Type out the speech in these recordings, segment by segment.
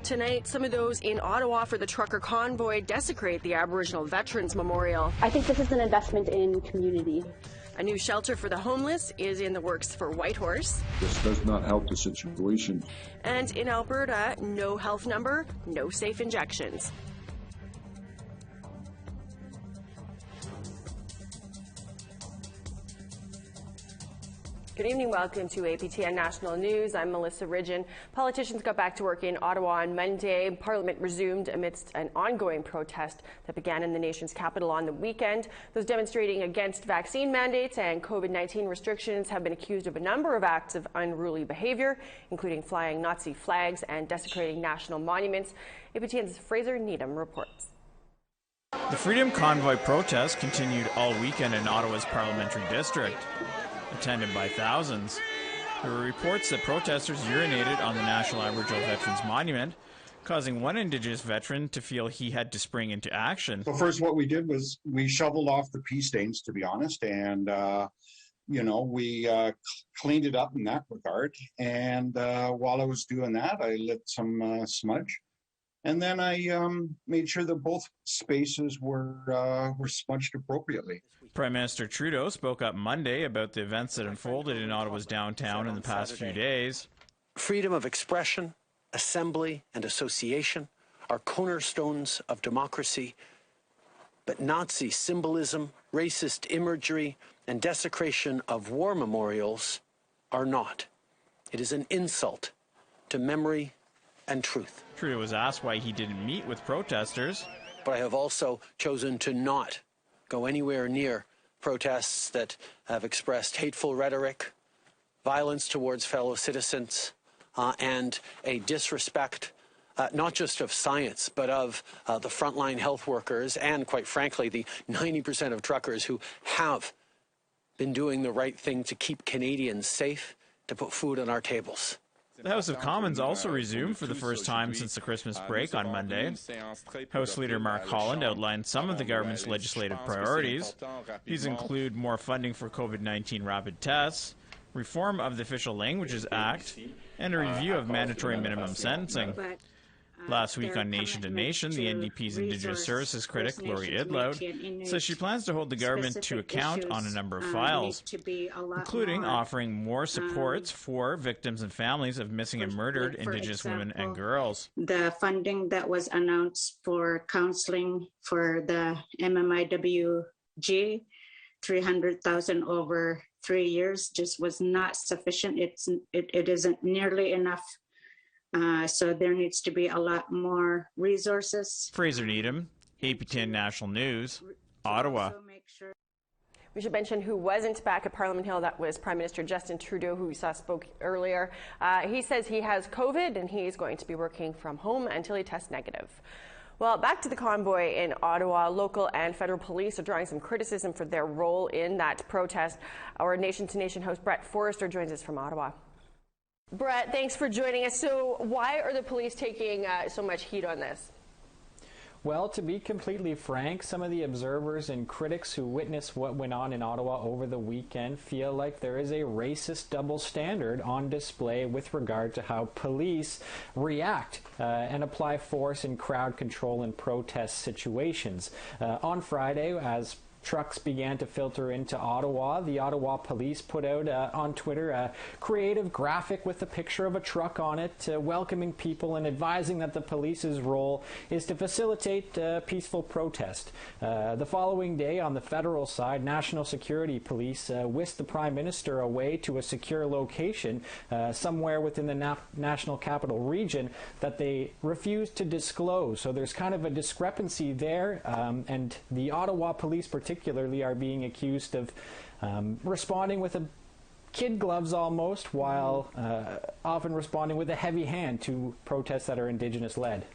Tonight, some of those in Ottawa for the trucker convoy desecrate the Aboriginal Veterans Memorial. I think this is an investment in community. A new shelter for the homeless is in the works for Whitehorse. This does not help the situation. And in Alberta, no health number, no safe injections. Good evening. Welcome to APTN National News. I'm Melissa Ridgen. Politicians got back to work in Ottawa on Monday. Parliament resumed amidst an ongoing protest that began in the nation's capital on the weekend. Those demonstrating against vaccine mandates and COVID-19 restrictions have been accused of a number of acts of unruly behavior, including flying Nazi flags and desecrating national monuments. APTN's Fraser Needham reports. The Freedom Convoy protest continued all weekend in Ottawa's parliamentary district. Attended by thousands. There were reports that protesters urinated on the National Aboriginal Veterans Monument, causing one Indigenous veteran to feel he had to spring into action. So first what we did was we shoveled off the pee stains, to be honest, and we cleaned it up in that regard. And while I was doing that, I lit some smudge. And then I made sure that both spaces were smudged appropriately. Prime Minister Trudeau spoke up Monday about the events that unfolded in Ottawa's downtown in the past few days. Freedom of expression, assembly, and association are cornerstones of democracy. But Nazi symbolism, racist imagery, and desecration of war memorials are not. It is an insult to memory and truth. Trudeau was asked why he didn't meet with protesters. But I have also chosen to not go anywhere near protests that have expressed hateful rhetoric, violence towards fellow citizens, and a disrespect not just of science, but of the frontline health workers and, quite frankly, the 90% of truckers who have been doing the right thing to keep Canadians safe, to put food on our tables. The House of Commons also resumed for the first time since the Christmas break on Monday. House Leader Mark Holland outlined some of the government's legislative priorities. These include more funding for COVID-19 rapid tests, reform of the Official Languages Act, and a review of mandatory minimum sentencing. Last week on Nation to Nation, the NDP's Indigenous Services critic, Laurie Idloud, says she plans to hold the government to account on a number of files, including offering more supports for victims and families of missing and murdered Indigenous women and girls. The funding that was announced for counseling for the MMIWG, $300,000 over 3 years, just was not sufficient. It isn't nearly enough. So there needs to be a lot more resources. Fraser Needham, APTN National News, Ottawa. We should mention who wasn't back at Parliament Hill. That was Prime Minister Justin Trudeau, who we saw spoke earlier. He says he has COVID and he's going to be working from home until he tests negative. Well, back to the convoy in Ottawa. Local and federal police are drawing some criticism for their role in that protest. Our Nation to Nation host Brett Forrester joins us from Ottawa. Brett, thanks for joining us. So why are the police taking so much heat on this? Well, to be completely frank, some of the observers and critics who witnessed what went on in Ottawa over the weekend feel like there is a racist double standard on display with regard to how police react and apply force in crowd control and protest situations. On Friday, as trucks began to filter into Ottawa, the Ottawa police put out on Twitter a creative graphic with a picture of a truck on it, welcoming people and advising that the police's role is to facilitate peaceful protest. The following day, on the federal side, National Security Police whisked the Prime Minister away to a secure location somewhere within the National Capital Region that they refused to disclose. So there's kind of a discrepancy there, and the Ottawa police particularly are being accused of responding with a kid gloves almost, while often responding with a heavy hand to protests that are Indigenous led.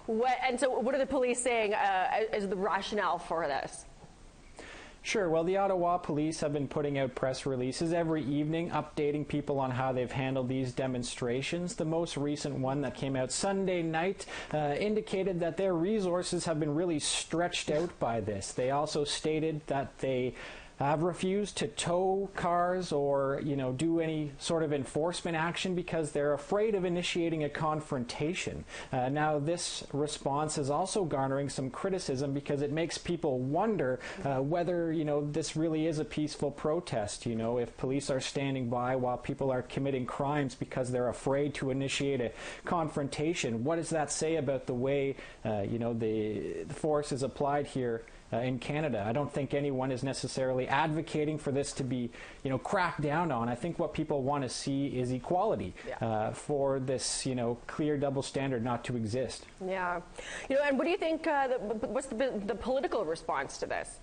And so what are the police saying is the rationale for this? Sure. Well, the Ottawa police have been putting out press releases every evening updating people on how they've handled these demonstrations. The most recent one that came out Sunday night indicated that their resources have been really stretched out by this. They also stated that they have refused to tow cars or, do any sort of enforcement action because they're afraid of initiating a confrontation. Now, this response is also garnering some criticism because it makes people wonder whether, this really is a peaceful protest. If police are standing by while people are committing crimes because they're afraid to initiate a confrontation, what does that say about the way, the force is applied here in Canada? I don't think anyone is necessarily advocating for this to be, cracked down on. I think what people want to see is equality for this, clear double standard not to exist. Yeah. And what do you think, what's the political response to this?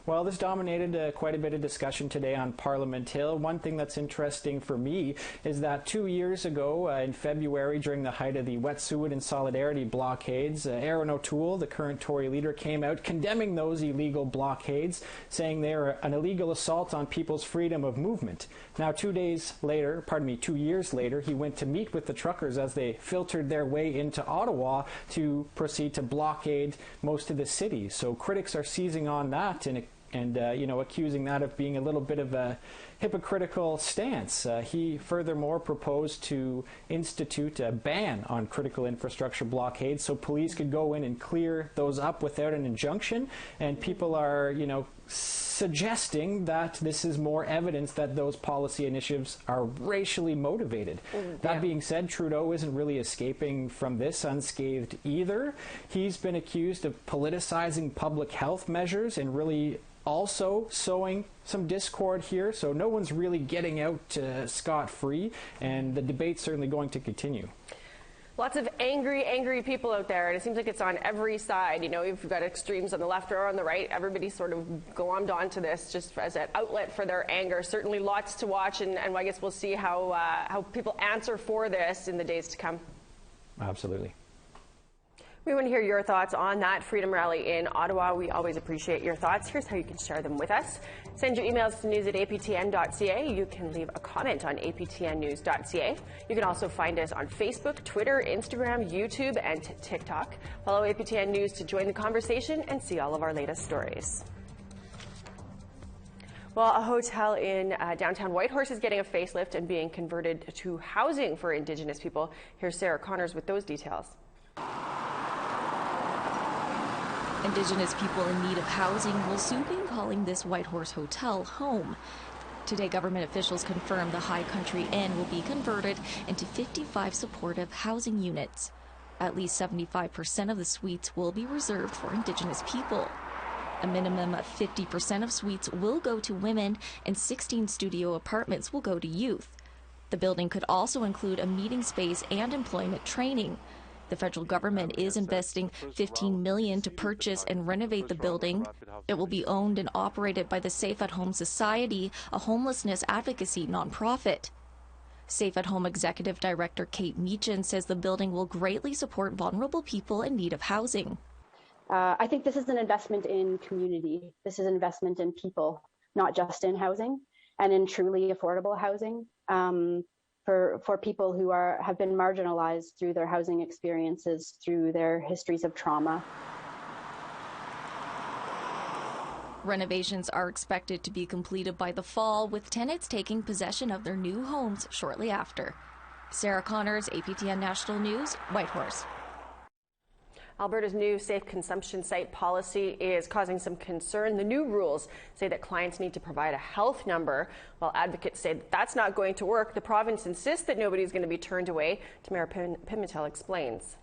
Well, this dominated quite a bit of discussion today on Parliament Hill. One thing that's interesting for me is that 2 years ago, in February, during the height of the Wet'suwet'en Solidarity blockades, Aaron O'Toole, the current Tory leader, came out condemning those illegal blockades, saying they are an illegal assault on people's freedom of movement. Now, 2 years later, he went to meet with the truckers as they filtered their way into Ottawa to proceed to blockade most of the city. So critics are seizing on that and accusing that of being a little bit of a hypocritical stance. He furthermore proposed to institute a ban on critical infrastructure blockades so police could go in and clear those up without an injunction. And people are, suggesting that this is more evidence that those policy initiatives are racially motivated. That being said, Trudeau isn't really escaping from this unscathed either. He's been accused of politicizing public health measures and really also sowing some discord here, so no one's really getting out scot-free, and the debate's certainly going to continue. Lots of angry people out there, and it seems like it's on every side. If you've got extremes on the left or on the right, everybody's sort of glommed onto this just as an outlet for their anger. Certainly lots to watch, and I guess we'll see how people answer for this in the days to come. Absolutely. We want to hear your thoughts on that Freedom Rally in Ottawa. We always appreciate your thoughts. Here's how you can share them with us. Send your emails to news@aptn.ca. You can leave a comment on aptnnews.ca. You can also find us on Facebook, Twitter, Instagram, YouTube, and TikTok. Follow APTN News to join the conversation and see all of our latest stories. Well, a hotel in downtown Whitehorse is getting a facelift and being converted to housing for Indigenous people. Here's Sarah Connors with those details. Indigenous people in need of housing will soon be calling this Whitehorse hotel home. Today, government officials confirmed the High Country Inn will be converted into 55 supportive housing units. At least 75% of the suites will be reserved for Indigenous people. A minimum of 50% of suites will go to women, and 16 studio apartments will go to youth. The building could also include a meeting space and employment training. The federal government is investing $15 million to purchase and renovate the building. It will be owned and operated by the Safe at Home Society, a homelessness advocacy nonprofit. Safe at Home Executive Director Kate Meechan says the building will greatly support vulnerable people in need of housing. I think this is an investment in community. This is an investment in people, not just in housing, and in truly affordable housing. For people who have been marginalized through their housing experiences, through their histories of trauma. Renovations are expected to be completed by the fall, with tenants taking possession of their new homes shortly after. Sarah Connors, APTN National News, Whitehorse. Alberta's new safe consumption site policy is causing some concern. The new rules say that clients need to provide a health number, while advocates say that that's not going to work. The province insists that nobody's going to be turned away. Tamara Pimentel explains.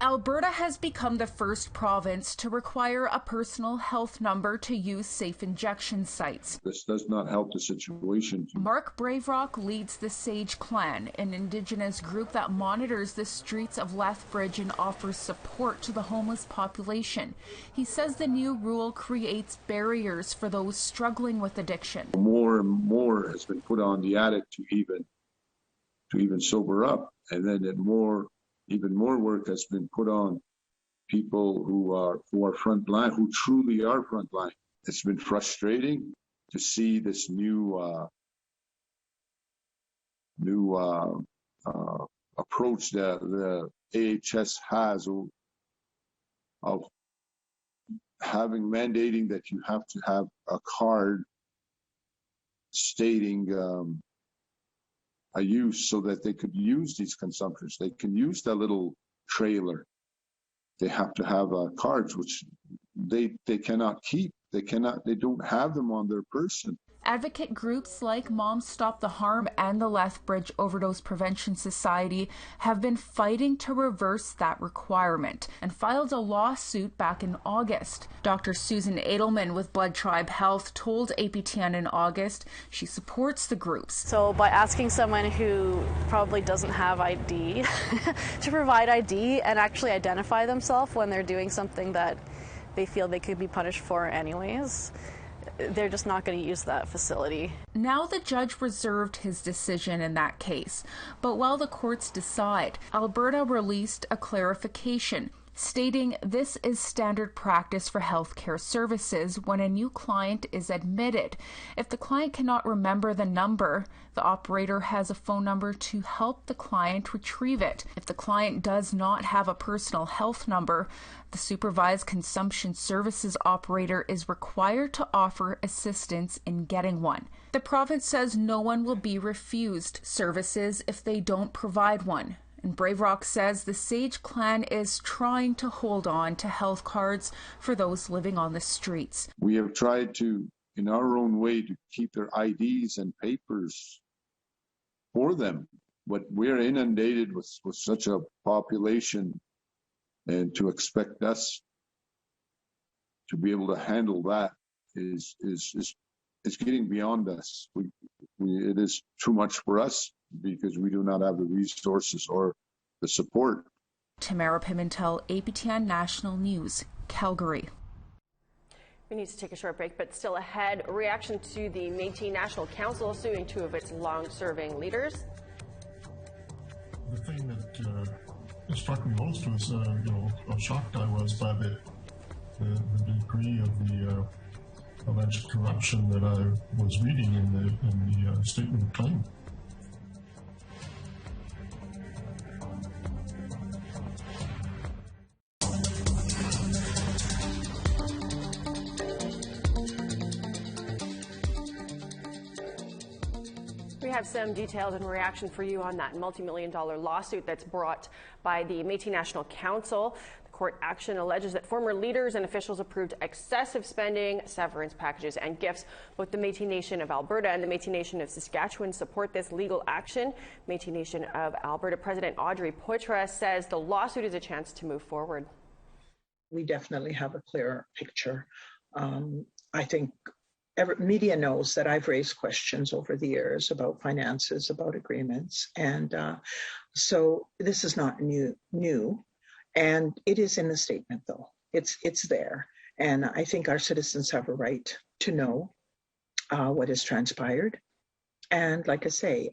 Alberta has become the first province to require a personal health number to use safe injection sites. This does not help the situation. Mark Braverock leads the Sage Clan, an Indigenous group that monitors the streets of Lethbridge and offers support to the homeless population. He says the new rule creates barriers for those struggling with addiction. More and more has been put on the addict to even sober up, and then even more work has been put on people who are frontline, who truly are frontline. It's been frustrating to see this new approach that the AHS has of mandating that you have to have a card stating a use so that they could use these consumptors. They can use that little trailer. They have to have cards, which they cannot keep. They don't have them on their person. Advocate groups like Moms Stop the Harm and the Lethbridge Overdose Prevention Society have been fighting to reverse that requirement and filed a lawsuit back in August. Dr. Susan Edelman with Blood Tribe Health told APTN in August she supports the groups. So by asking someone who probably doesn't have ID to provide ID and actually identify themselves when they're doing something that they feel they could be punished for anyways, they're just not going to use that facility. Now the judge reserved his decision in that case, but while the courts decide, Alberta released a clarification stating this is standard practice for healthcare services when a new client is admitted. If the client cannot remember the number, the operator has a phone number to help the client retrieve it. If the client does not have a personal health number, the supervised consumption services operator is required to offer assistance in getting one. The province says no one will be refused services if they don't provide one. And Brave Rock says the Sage clan is trying to hold on to health cards for those living on the streets. We have tried to, in our own way, to keep their IDs and papers for them. But we're inundated with such a population, and to expect us to be able to handle that is getting beyond us. It is too much for us, because we do not have the resources or the support. Tamara Pimentel, APTN National News, Calgary. We need to take a short break, but still ahead, a reaction to the Métis National Council suing two of its long-serving leaders. The thing that struck me most was, how shocked I was by the degree of the alleged corruption that I was reading in the statement of claim. We have some details and reaction for you on that multi-million-dollar lawsuit that's brought by the Métis National Council. The court action alleges that former leaders and officials approved excessive spending, severance packages, and gifts. Both the Métis Nation of Alberta and the Métis Nation of Saskatchewan support this legal action. Métis Nation of Alberta President Audrey Poitras says the lawsuit is a chance to move forward. We definitely have a clearer picture. I think media knows that I've raised questions over the years about finances, about agreements, and so this is not new, and it is in the statement, though. It's there, and I think our citizens have a right to know what has transpired. And like I say,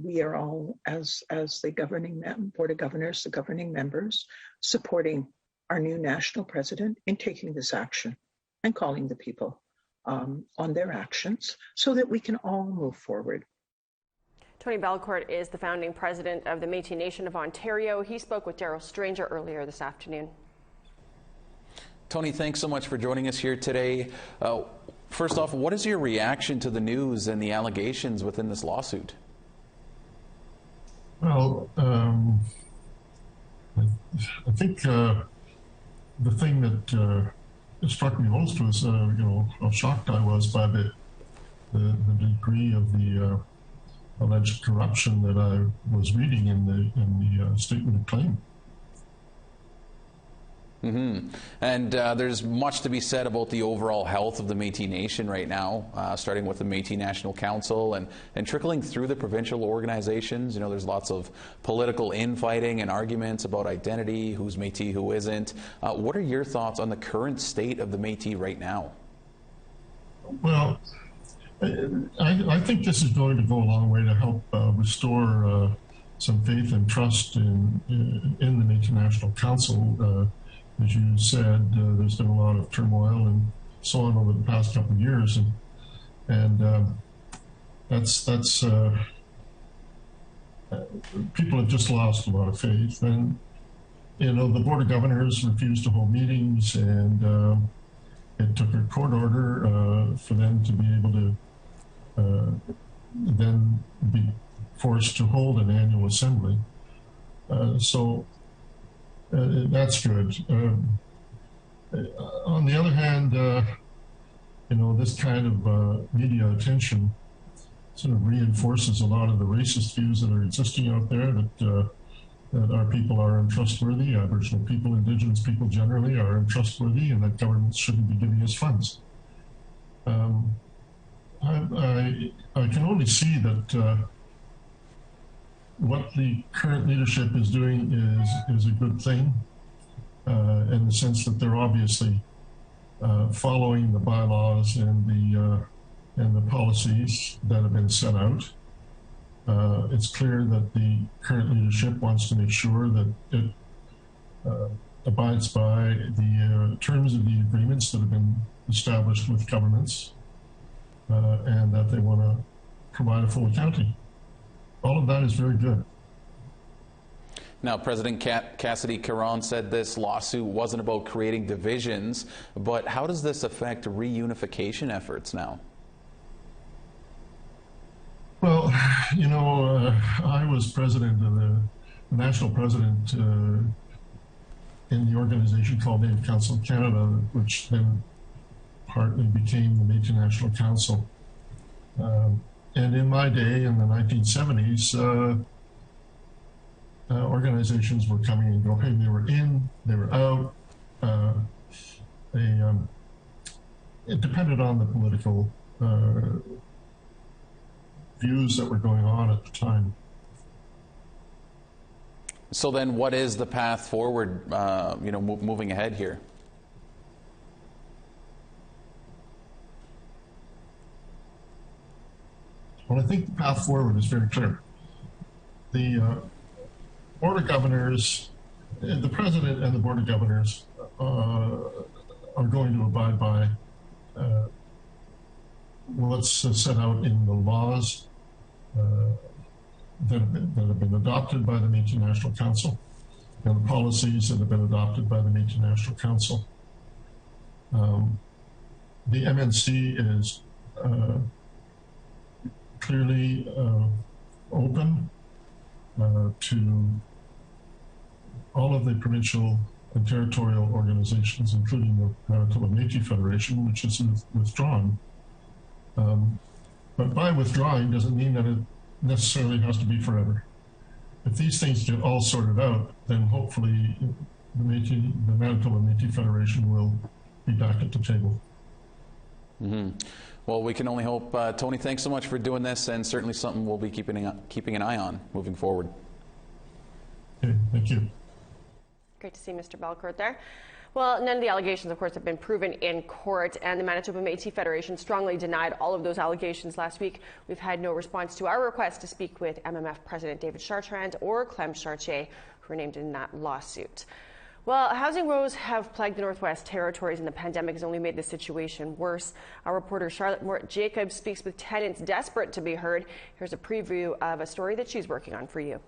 we are all, as the governing Board of Governors, the governing members, supporting our new national president in taking this action and calling the people on their actions so that we can all move forward. Tony Belcourt is the founding president of the Métis Nation of Ontario. He spoke with Daryl Stranger earlier this afternoon. Tony, thanks so much for joining us here today. First off, what is your reaction to the news and the allegations within this lawsuit? Well, I think the thing that it struck me most was, how shocked I was by the degree of the alleged corruption that I was reading in the statement of claim. Mm-hmm. And there's much to be said about the overall health of the Métis Nation right now, starting with the Métis National Council and trickling through the provincial organizations. There's lots of political infighting and arguments about identity, who's Métis, who isn't. What are your thoughts on the current state of the Métis right now? Well, I think this is going to go a long way to help restore some faith and trust in the Métis National Council. As you said, there's been a lot of turmoil and so on over the past couple of years, and that's people have just lost a lot of faith. And the Board of Governors refused to hold meetings, and It took a court order for them to be able to then be forced to hold an annual assembly. So that's good. On the other hand, you know, this kind of media attention sort of reinforces a lot of the racist views that are existing out there, that our people are untrustworthy, Aboriginal people, Indigenous people generally are untrustworthy, and that governments shouldn't be giving us funds. I can only see that what the current leadership is doing is a good thing, in the sense that they're obviously following the bylaws and the policies that have been set out. It's clear that the current leadership wants to make sure that it abides by the terms of the agreements that have been established with governments, and that they want to provide a full accounting. All of that is very good. Now, President Cassidy Caron said this lawsuit wasn't about creating divisions, but how does this affect reunification efforts now? Well, you know, I was president of the national president in the organization called Native Council of Canada, which then partly became the Métis National Council. And in my day, in the 1970s, organizations were coming and going. They were in, they were out. It depended on the political views that were going on at the time. So then what is the path forward, you know, moving ahead here? Well, I think the path forward is very clear. The Board of Governors, the President and the Board of Governors are going to abide by what's set out in the laws that have been adopted by the Métis National Council and the policies that have been adopted by the Métis National Council. The MNC is clearly open to all of the provincial and territorial organizations, including the Manitoba Métis Federation, which is withdrawn. But by withdrawing doesn't mean that it necessarily has to be forever. If these things get all sorted out, then hopefully the Manitoba Métis Federation will be back at the table. Mm-hmm. Well, we can only hope. Tony, thanks so much for doing this, and certainly something we'll be keeping an eye on moving forward. Okay, thank you. Great to see Mr. Belcourt there. Well, none of the allegations, of course, have been proven in court, and the Manitoba Métis Federation strongly denied all of those allegations last week. We've had no response to our request to speak with MMF President David Chartrand or Clem Chartier, who are named in that lawsuit. Well, housing woes have plagued the Northwest Territories, and the pandemic has only made the situation worse. Our reporter Charlotte Mort-Jacobs speaks with tenants desperate to be heard. Here's a preview of a story that she's working on for you.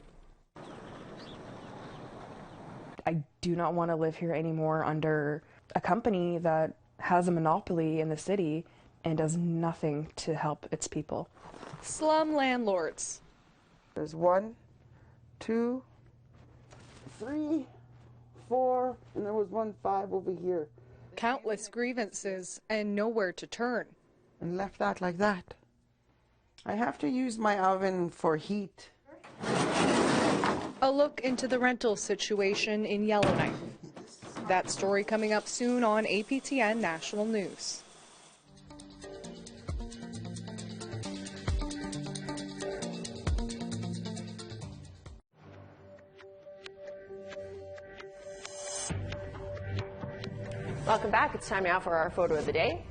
I do not want to live here anymore under a company that has a monopoly in the city and does nothing to help its people. Slum landlords. There's 1, 2, 3, 4, and there was 1 5 over here. Countless grievances and nowhere to turn. And left that like that. I have to use my oven for heat. A look into the rental situation in Yellowknife. That story coming up soon on APTN National News. Welcome back. It's time now for our photo of the day.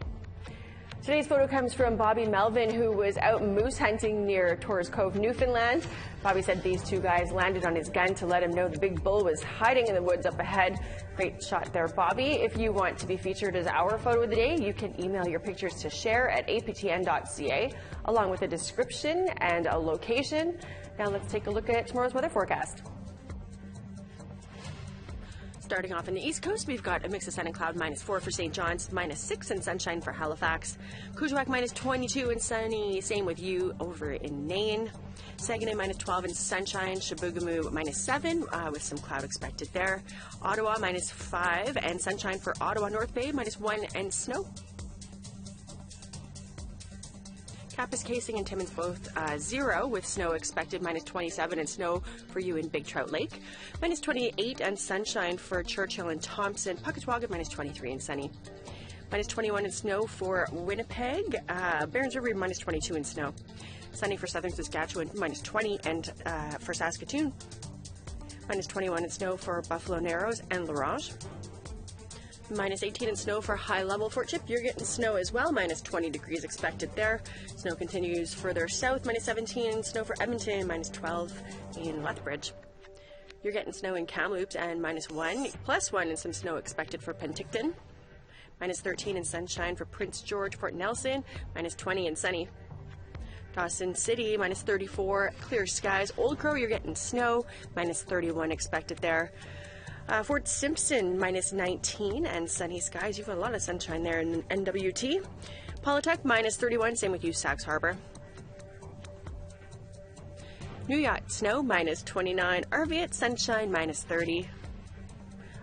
Today's photo comes from Bobby Melvin, who was out moose hunting near Torres Cove, Newfoundland. Bobby said these two guys landed on his gun to let him know the big bull was hiding in the woods up ahead. Great shot there, Bobby. If you want to be featured as our photo of the day, you can email your pictures to share@aptn.ca, along with a description and a location. Now let's take a look at tomorrow's weather forecast. Starting off in the East Coast, we've got a mix of sun and cloud, -4 for St. John's, -6 and sunshine for Halifax. Kuujjuaq, -22 and sunny. Same with you over in Nain. Saguenay, -12 and sunshine. Chibougamau, -7 with some cloud expected there. Ottawa, -5 and sunshine for Ottawa. North Bay, -1 and snow. Kapuskasing and Timmins both 0 with snow expected, -27 and snow for you in Big Trout Lake. -28 and sunshine for Churchill and Thompson. Pucketwaga, -23 and sunny. -21 and snow for Winnipeg. Barons River, -22 and snow. Sunny for southern Saskatchewan, -20 and for Saskatoon. -21 and snow for Buffalo Narrows and La Ronge. -18 and snow for high level Fort Chip. You're getting snow as well, -20 degrees expected there. Snow continues further south, -17 and snow for Edmonton, -12 in Lethbridge. You're getting snow in Kamloops and -1, +1 and some snow expected for Penticton. -13 and sunshine for Prince George, Port Nelson, -20 and sunny. Dawson City, -34, clear skies. Old Crow, you're getting snow, -31 expected there. Fort Simpson, -19 and sunny skies. You've got a lot of sunshine there in NWT. Paulatuck, -31, same with you, Sax Harbor. New Yacht, snow, -29. Arviat, sunshine, -30.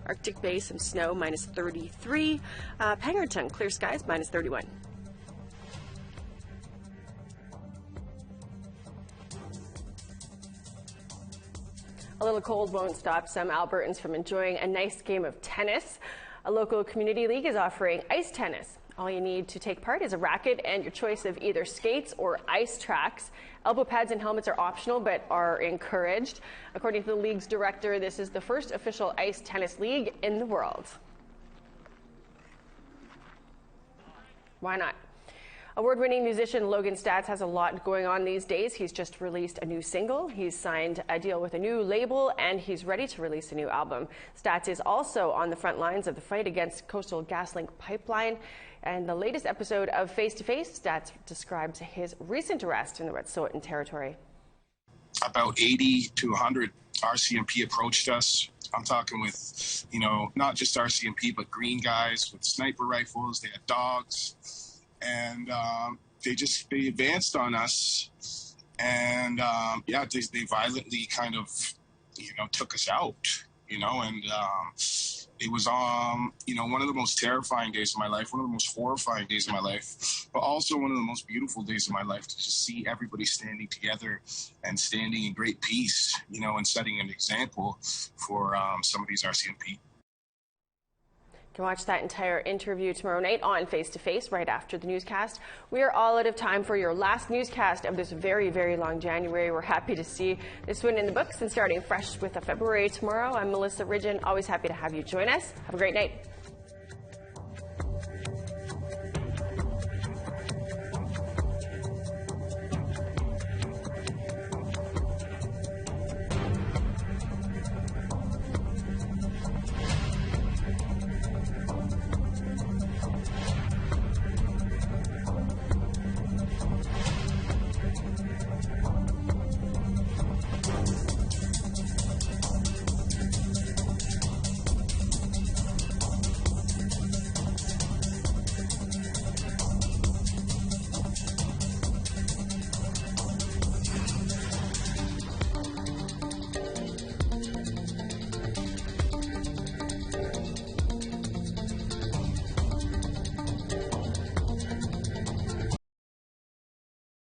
Arctic Bay, some snow, -33. Pangerton, clear skies, -31. A little cold won't stop some Albertans from enjoying a nice game of tennis. A local community league is offering ice tennis. All you need to take part is a racket and your choice of either skates or ice tracks. Elbow pads and helmets are optional but are encouraged. According to the league's director, this is the first official ice tennis league in the world. Why not? Award-winning musician Logan Stats has a lot going on these days. He's just released a new single, he's signed a deal with a new label, and he's ready to release a new album. Stats is also on the front lines of the fight against Coastal GasLink pipeline. And the latest episode of Face to Face, Stats describes his recent arrest in the Wet'suwet'en territory. About 80 to 100 RCMP approached us. I'm talking with, not just RCMP, but green guys with sniper rifles. They had dogs. And they advanced on us, and they violently kind of took us out, and it was one of the most terrifying days of my life, one of the most horrifying days of my life, but also one of the most beautiful days of my life, to just see everybody standing together and standing in great peace, and setting an example for some of these RCMP. You can watch that entire interview tomorrow night on Face to Face right after the newscast. We are all out of time for your last newscast of this very, very long January. We're happy to see this one in the books and starting fresh with a February tomorrow. I'm Melissa Ridgen, always happy to have you join us. Have a great night.